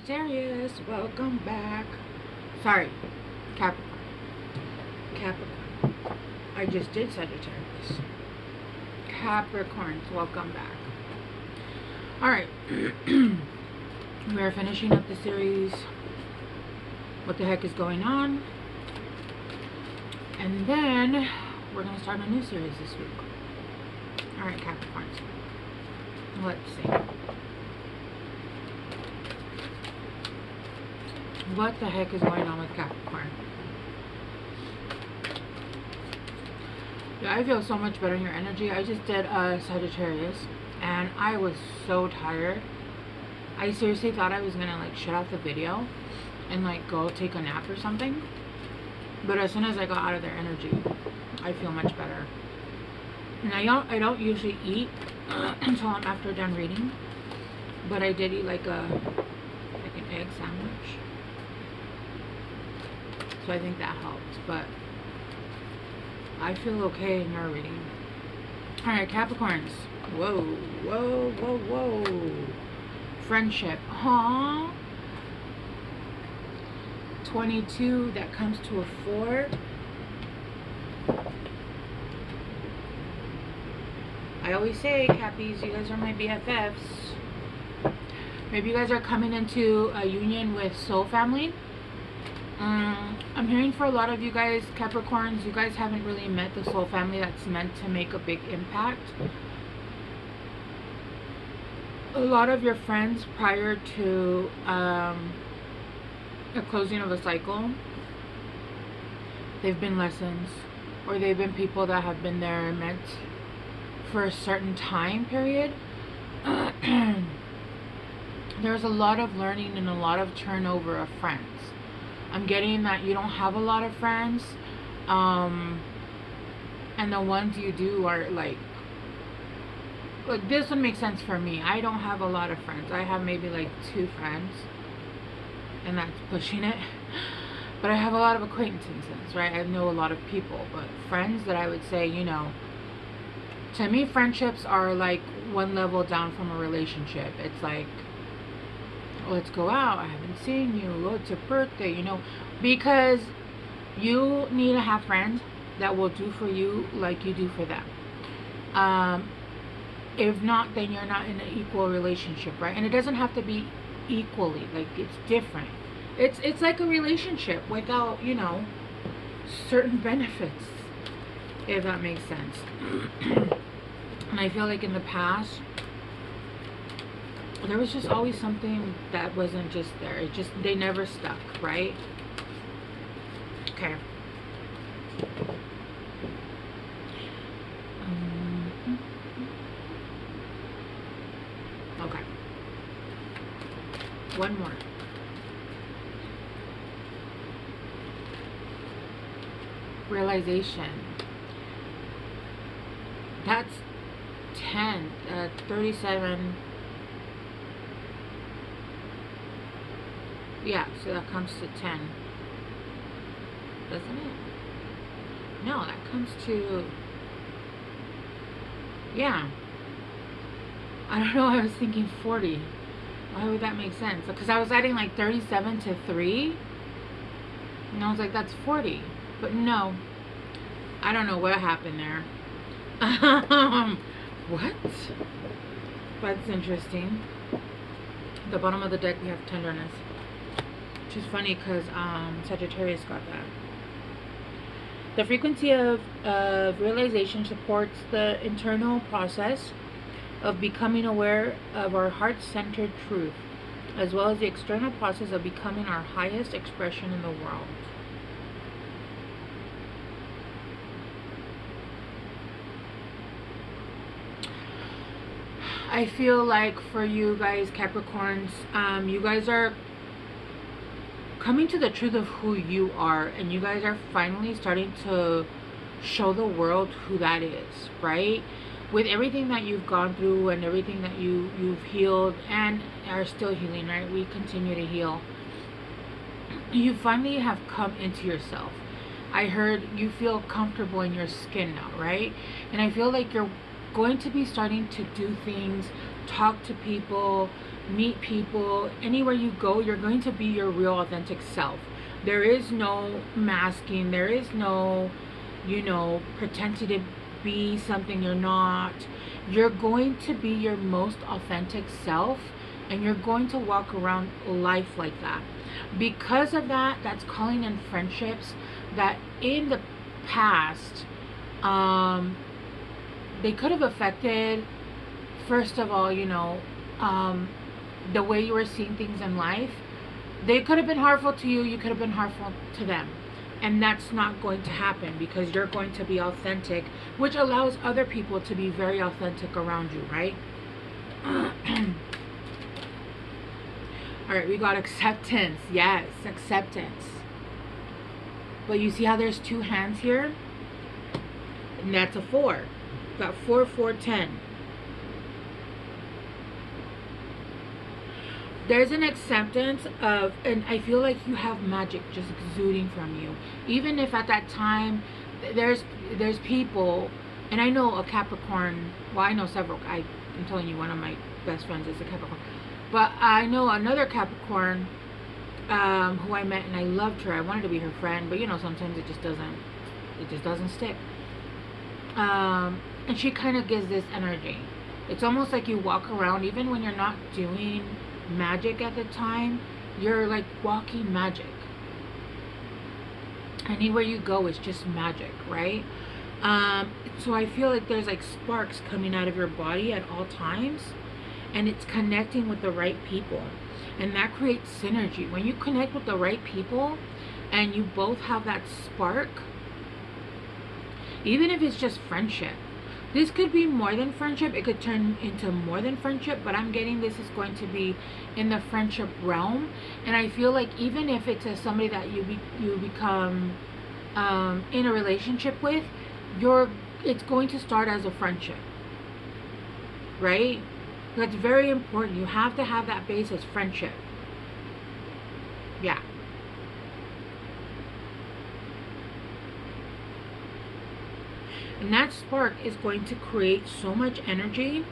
Sagittarius, welcome back. Sorry, Capricorn. Capricorn. I just did Sagittarius. Capricorns, welcome back. Alright. We're finishing up the series. What the heck is going on? And then we're going to start a new series this week. Alright, Capricorns. Let's see. What the heck is going on with Capricorn? Yeah, I feel so much better in your energy. I just did Sagittarius and I was so tired. I seriously thought I was gonna like shut off the video and like go take a nap or something. But as soon as I got out of their energy, I feel much better. And I don't usually eat until I'm after done reading. But I did eat like an egg sandwich. So I think that helped, but I feel okay in your reading. Alright, Capricorns. Whoa, whoa, whoa, whoa. Friendship. Aww. 22, that comes to a 4. I always say, Cappies, you guys are my BFFs. Maybe you guys are coming into a union with soul family. I'm hearing for a lot of you guys, Capricorns, you guys haven't really met the soul family that's meant to make a big impact. A lot of your friends prior to a closing of a cycle, they've been lessons, or they've been people that have been there meant for a certain time period. There's a lot of learning and a lot of turnover of friends. I'm getting that you don't have a lot of friends, and the ones you do are like this would make sense for me. I don't have a lot of friends. I have maybe like 2 friends, and that's pushing it. But I have a lot of acquaintances, right? I know a lot of people, but friends that I would say, you know, to me, friendships are like one level down from a relationship. It's like, let's go out, I haven't seen you, oh, it's your birthday, you know, because you need to have friends that will do for you like you do for them. If not, then you're not in an equal relationship, right? And it doesn't have to be equally, like it's different. It's like a relationship without, you know, certain benefits, if that makes sense. And I feel like in the past, there was just always something that wasn't just there. It just, they never stuck, right? Okay. Okay. One more. Realization. That's 10, 37. Yeah, so that comes to 10. Doesn't it? No, that comes to... Yeah. I don't know, I was thinking 40. Why would that make sense? Because I was adding like 37 to 3. And I was like, that's 40. But no. I don't know what happened there. What? That's interesting. At the bottom of the deck we have tenderness. Which is funny because Sagittarius got that. The frequency of realization supports the internal process of becoming aware of our heart-centered truth, as well as the external process of becoming our highest expression in the world. I feel like for you guys, Capricorns, you guys are coming to the truth of who you are, and you guys are finally starting to show the world who that is, right? With everything that you've gone through and everything that you've healed and are still healing, right? We continue to heal. You finally have come into yourself. I heard you feel comfortable in your skin now, right? And I feel like you're going to be starting to do things, talk to people, meet people. Anywhere you go, you're going to be your real authentic self. There is no masking. There is no, pretending to be something you're not. You're going to be your most authentic self, and you're going to walk around life like that. Because of that, that's calling in friendships that in the past, they could have affected, first of all, the way you were seeing things in life. They could have been harmful to you. You could have been harmful to them. And that's not going to happen, because you're going to be authentic, which allows other people to be very authentic around you, right? All right, we got acceptance. Yes, acceptance. But you see how there's two hands here? And that's a 4. Got 4, 4, 10. There's an acceptance of, and I feel like you have magic just exuding from you. Even if at that time there's people, and I know a Capricorn, well, I know several, I'm telling you, one of my best friends is a Capricorn, but I know another Capricorn who I met, and I loved her. I wanted to be her friend, but sometimes it just doesn't stick. And she kind of gives this energy. It's almost like you walk around, even when you're not doing magic at the time, you're like walking magic. Anywhere you go, it's just magic, right? So I feel like there's like sparks coming out of your body at all times, and it's connecting with the right people, and that creates synergy. When you connect with the right people and you both have that spark, even if it's just friendship, this could be more than friendship, it could turn into more than friendship, but I'm getting this is going to be in the friendship realm. And I feel like even if it's somebody that you become in a relationship with, it's going to start as a friendship, right? That's very important. You have to have that base as friendship. Yeah. And that spark is going to create so much energy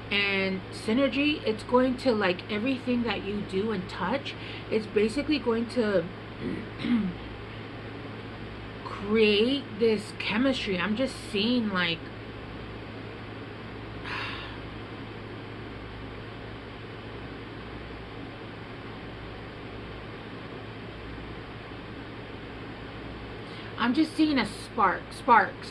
and synergy. It's going to, like, everything that you do and touch, it's basically going to create this chemistry. I'm just seeing, like, I'm just seeing a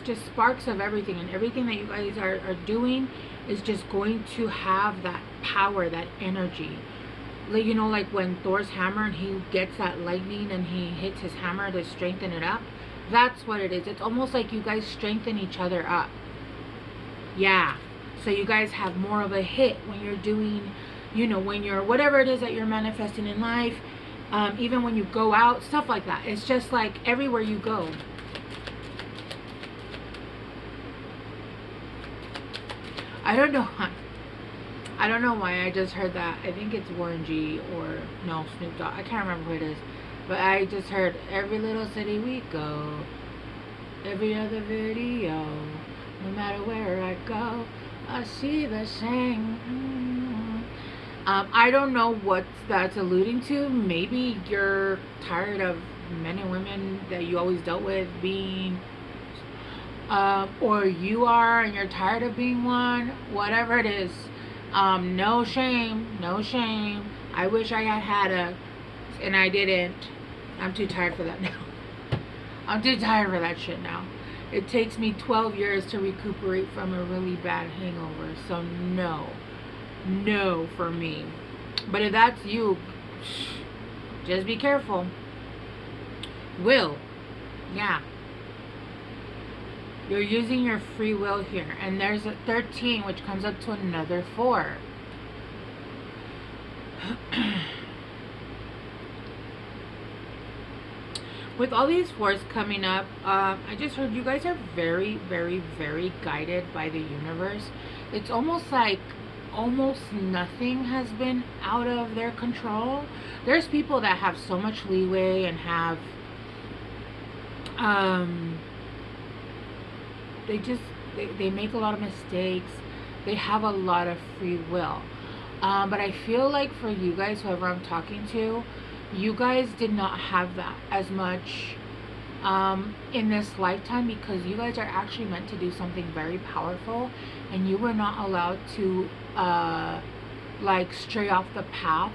just sparks of everything, and everything that you guys are doing is just going to have that power, that energy. Like, like when Thor's hammer, and he gets that lightning and he hits his hammer to strengthen it up. That's what it is. It's almost like you guys strengthen each other up. Yeah. So you guys have more of a hit when you're doing, when you're, whatever it is that you're manifesting in life. Even when you go out, stuff like that. It's just like everywhere you go. I don't know why I just heard that. I think it's Warren G or no, Snoop Dogg. I can't remember who it is. But I just heard every little city we go, every other video, no matter where I go, I see the same. I don't know what that's alluding to. Maybe you're tired of men and women that you always dealt with being, or you are and you're tired of being one. Whatever it is, no shame, no shame. I wish I had and I didn't. I'm too tired for that now. I'm too tired for that shit now. It takes me 12 years to recuperate from a really bad hangover. So no for me. But if that's you, just be careful. Yeah, you're using your free will here, and there's a 13, which comes up to another 4. With all these 4s coming up, I just heard you guys are very, very, very guided by the universe. It's almost like nothing has been out of their control. There's people that have so much leeway and have they make a lot of mistakes. They have a lot of free will. But I feel like for you guys, whoever I'm talking to, you guys did not have that as much in this lifetime, because you guys are actually meant to do something very powerful, and you were not allowed to like stray off the path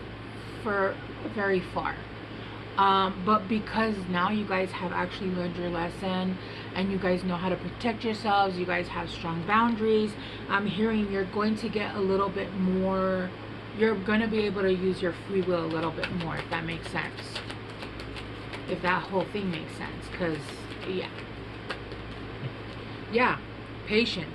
for very far. But because now you guys have actually learned your lesson, and you guys know how to protect yourselves, you guys have strong boundaries, I'm hearing you're going to get a little bit more, you're going to be able to use your free will a little bit more, if that makes sense. If that whole thing makes sense. Because, yeah. Yeah. Patience.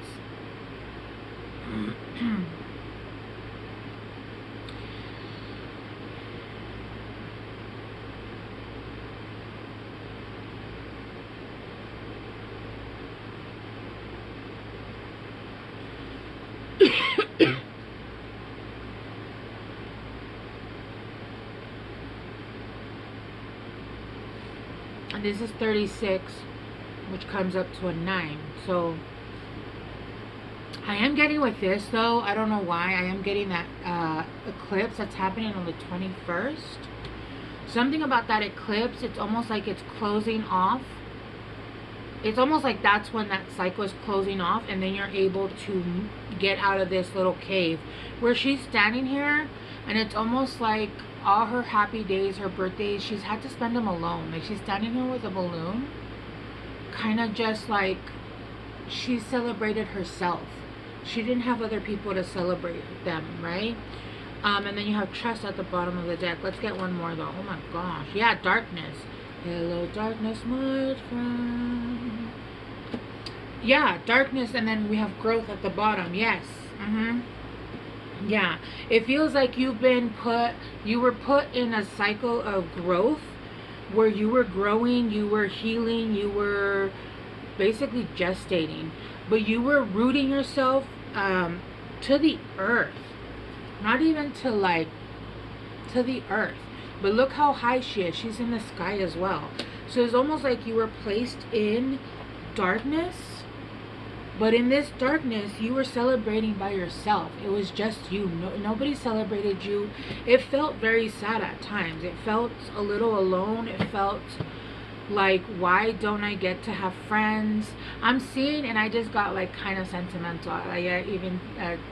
And this is 36, which comes up to a 9. So I am getting with this, though, I don't know why, I am getting that eclipse that's happening on the 21st. Something about that eclipse, it's almost like it's closing off. It's almost like that's when that cycle is closing off, and then you're able to get out of this little cave where she's standing here, and it's almost like all her happy days, her birthdays, she's had to spend them alone. Like, she's standing here with a balloon, kind of just like she celebrated herself. She didn't have other people to celebrate them, right? And then you have trust at the bottom of the deck. Let's get one more, though. Oh my gosh. Yeah, darkness. Hello, darkness, my friend. Yeah, darkness, and then we have growth at the bottom. Yes. Yeah, it feels like you were put in a cycle of growth where you were growing, you were healing, you were basically gestating, but you were rooting yourself to the earth, not even to like to the earth. But look how high she is. She's in the sky as well. So it's almost like you were placed in darkness. But in this darkness, you were celebrating by yourself. It was just you. Nobody celebrated you. It felt very sad at times. It felt a little alone. It felt like, why don't I get to have friends? I'm seeing, and I just got like kind of sentimental. I even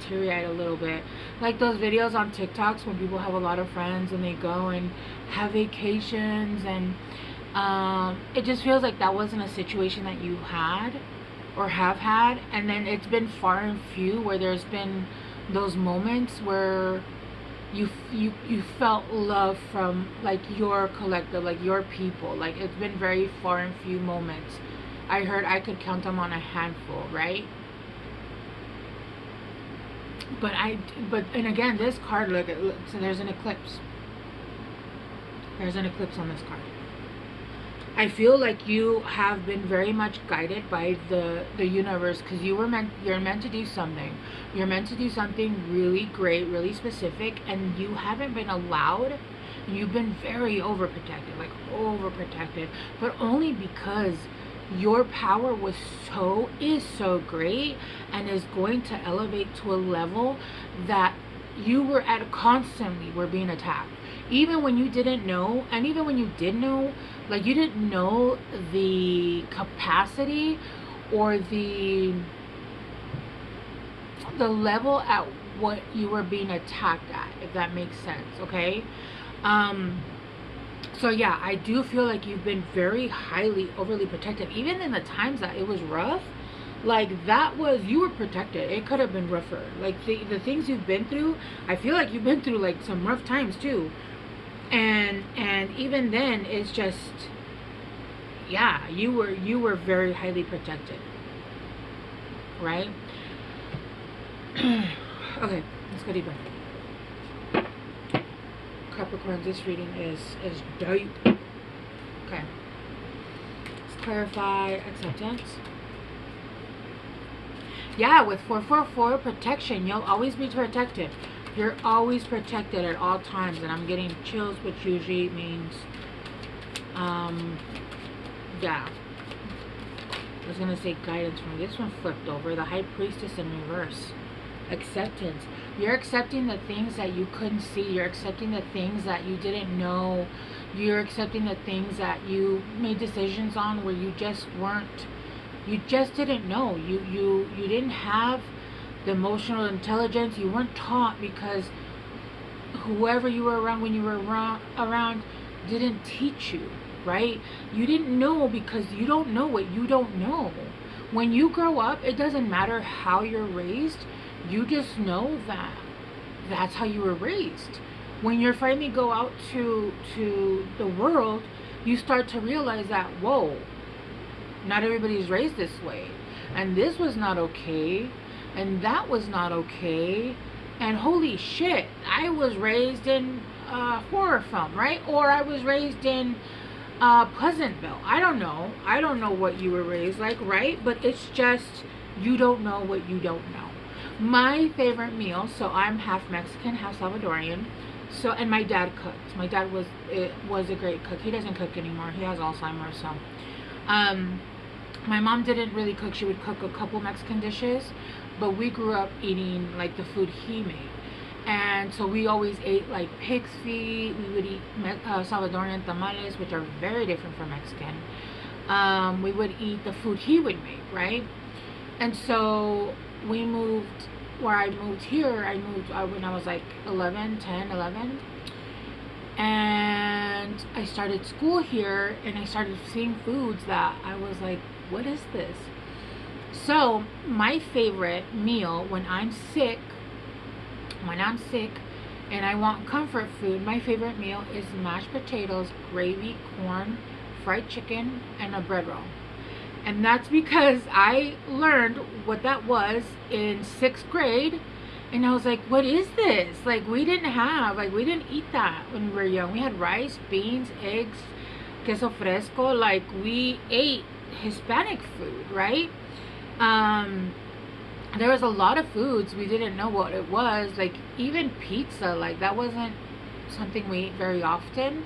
teary-eyed a little bit. Like those videos on TikToks when people have a lot of friends and they go and have vacations. And it just feels like that wasn't a situation that you had or have had, and then it's been far and few where there's been those moments where you felt love from like your collective, like your people. Like, it's been very far and few moments. I heard I could count them on a handful, right? But and again, this card, look, so there's an eclipse. There's an eclipse on this card. I feel like you have been very much guided by the universe, because you're meant to do something. You're meant to do something really great, really specific, and you haven't been allowed. You've been very overprotected, like overprotected, but only because your power is so great and is going to elevate to a level that you were at constantly were being attacked. Even when you didn't know, and even when you did know, like, you didn't know the capacity or the level at what you were being attacked at, if that makes sense, okay? So yeah, I do feel like you've been very highly overly protected. Even in the times that it was rough, like, that was, you were protected. It could have been rougher. Like, the things you've been through, I feel like you've been through like some rough times too. And even then, it's just, yeah, you were very highly protected, right? Okay, let's go deeper. Capricorn, this reading is dope. Okay, let's clarify acceptance. Yeah, with 444, protection. You'll always be protected. You're always protected at all times. And I'm getting chills, which usually means, yeah. I was going to say guidance from this one flipped over. The High Priestess in reverse. acceptance. You're accepting the things that you couldn't see. You're accepting the things that you didn't know. You're accepting the things that you made decisions on where you just weren't, you just didn't know. You didn't have the emotional intelligence. You weren't taught because whoever you were around when you were around didn't teach you, right? You didn't know because you don't know what you don't know. When you grow up, it doesn't matter how you're raised. You just know that that's how you were raised. When you finally go out to the world, you start to realize that, whoa, not everybody's raised this way. And this was not okay. And that was not okay. And holy shit, I was raised in a horror film, right? Or I was raised in Pleasantville. I don't know. I don't know what you were raised like, right? But it's just, you don't know what you don't know. My favorite meal, so I'm half Mexican, half Salvadorian. So, and my dad cooked. My dad was a great cook. He doesn't cook anymore. He has Alzheimer's, so. My mom didn't really cook. She would cook a couple Mexican dishes, but we grew up eating like the food he made. And so we always ate like pig's feet. We would eat Salvadorian tamales, which are very different from Mexican. We would eat the food he would make, right? And so we moved, where I moved here, I moved when I was like 11. And I started school here, and I started seeing foods that I was like, what is this? So my favorite meal when I'm sick and I want comfort food, my favorite meal is mashed potatoes, gravy, corn, fried chicken, and a bread roll. And that's because I learned what that was in 6th grade. And I was like, what is this? Like, we didn't eat that when we were young. We had rice, beans, eggs, queso fresco. Like, we ate Hispanic food, right? There was a lot of foods we didn't know what it was. Like, even pizza, like, that wasn't something we ate very often.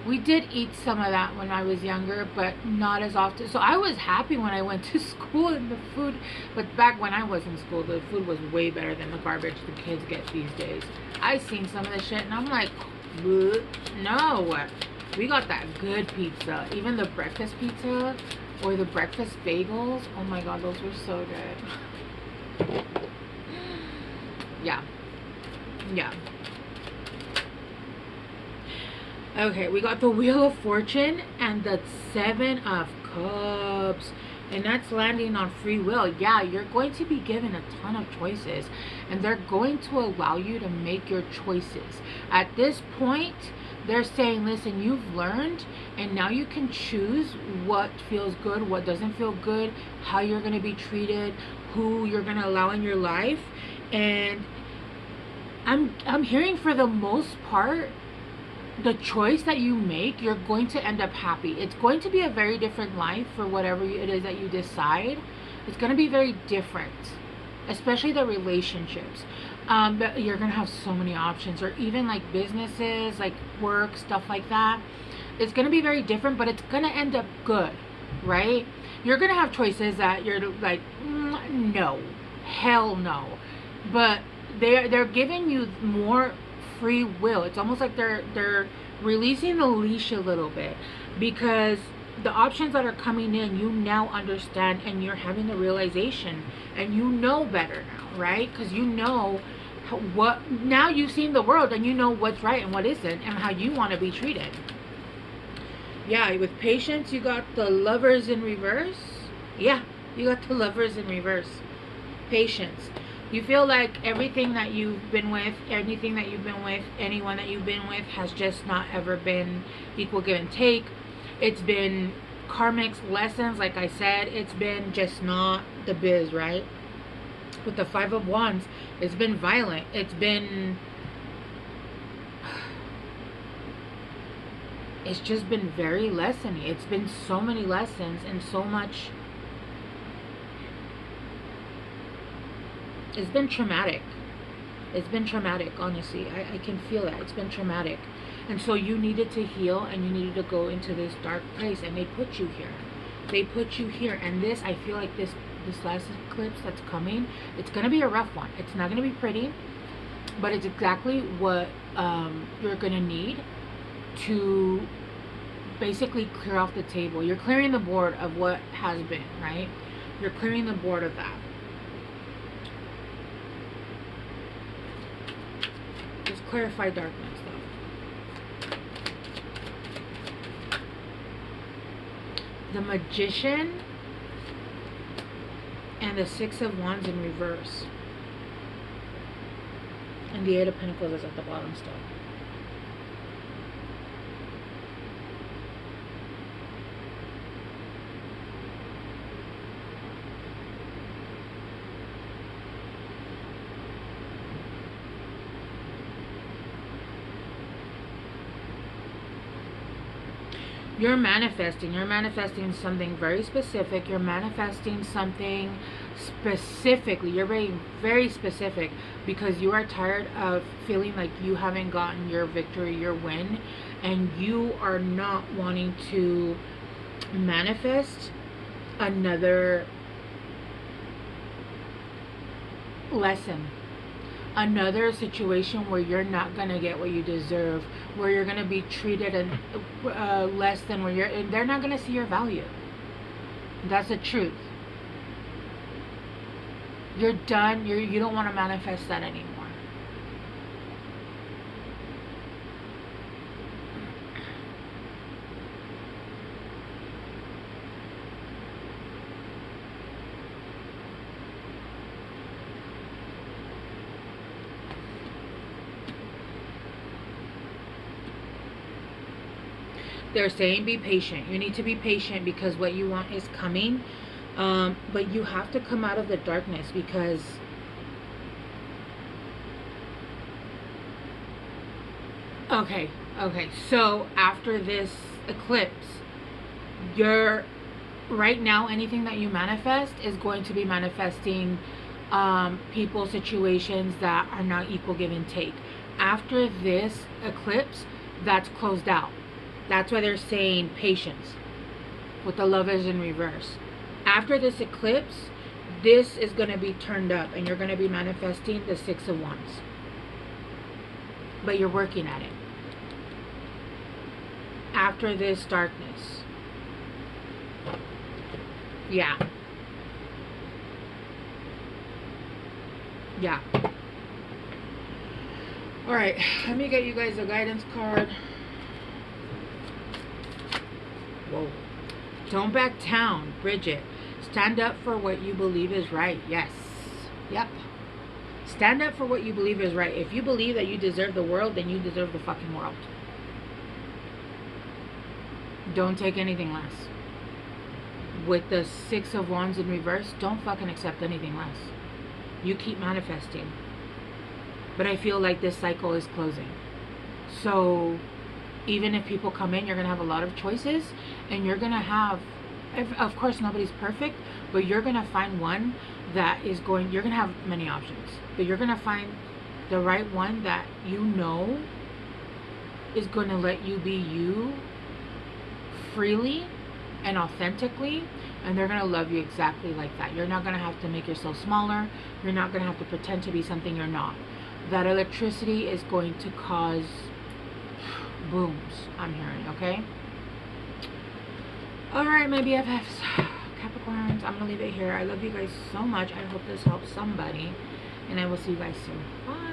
We did eat some of that when I was younger, but not as often. So I was happy when I went to school and the food, but back when I was in school, the food was way better than the garbage the kids get these days. I seen some of this shit and I'm like, no, we got that good pizza. Even the breakfast pizza or the breakfast bagels, oh my god, those were so good. Yeah. Okay, we got the Wheel of Fortune and the 7 of Cups. And that's landing on free will. Yeah, you're going to be given a ton of choices. And they're going to allow you to make your choices. At this point, they're saying, listen, you've learned. And now you can choose what feels good, what doesn't feel good, how you're going to be treated, who you're going to allow in your life. And I'm hearing, for the most part, the choice that you make, you're going to end up happy. It's going to be a very different life for whatever it is that you decide. It's going to be very different, especially the relationships. But you're going to have so many options, or even like businesses, like work, stuff like that. It's going to be very different, but it's going to end up good, right? You're going to have choices that you're like, no, hell no. But they're giving you more free will. It's almost like they're releasing the leash a little bit, because the options that are coming in, you now understand, and you're having the realization, and you know better now, right? Because you know what, now you've seen the world and you know what's right and what isn't, and how you want to be treated. Yeah, with Patience, you got the Lovers in reverse. Yeah, you got the Lovers in reverse. Patience. You feel like everything that you've been with, anything that you've been with, anyone that you've been with has just not ever been equal give and take. It's been karmic lessons, like I said. It's been just not the biz, right? With the 5 of Wands, it's been violent. It's just been very lesson-y. It's been so many lessons and so much. It's been traumatic. It's been traumatic, honestly. I can feel that. It's been traumatic. And so you needed to heal, and you needed to go into this dark place, and they put you here. They put you here. And this, I feel like this this last eclipse that's coming, it's going to be a rough one. It's not going to be pretty, but it's exactly what you're going to need to basically clear off the table. You're clearing the board of what has been, right? You're clearing the board of that. Just clarify darkness, though. The Magician and the Six of Wands in reverse. And the Eight of Pentacles is at the bottom still. You're manifesting something very specific. You're manifesting something specifically. You're being very specific because you are tired of feeling like you haven't gotten your victory, your win, and you are not wanting to manifest another lesson, another situation where you're not gonna get what you deserve, where you're gonna be treated and less than where you're, and they're not gonna see your value. That's the truth. You're done. You don't want to manifest that anymore. They're saying be patient. You need to be patient because what you want is coming. But you have to come out of the darkness because okay, so after this eclipse, you're right now, anything that you manifest is going to be manifesting people, situations that are not equal give and take. After this eclipse, that's closed out. That's why they're saying patience with the Lovers in reverse. After this eclipse, this is going to be turned up and you're going to be manifesting the Six of Wands. But you're working at it. After this darkness. Yeah. Yeah. Alright, let me get you guys a guidance card. Whoa. Don't back down, Bridget. Stand up for what you believe is right. Yes. Yep. Stand up for what you believe is right. If you believe that you deserve the world, then you deserve the fucking world. Don't take anything less. With the Six of Wands in reverse, don't fucking accept anything less. You keep manifesting. But I feel like this cycle is closing. So even if people come in, you're going to have a lot of choices. And you're going to have, of course, nobody's perfect. But you're going to find one that is going, you're going to have many options. But you're going to find the right one that you know is going to let you be you freely and authentically, and they're going to love you exactly like that. You're not going to have to make yourself smaller. You're not going to have to pretend to be something you're not. That electricity is going to cause booms, I'm hearing, okay? Alright, my BFFs, Capricorns, I'm going to leave it here. I love you guys so much. I hope this helps somebody, and I will see you guys soon. Bye.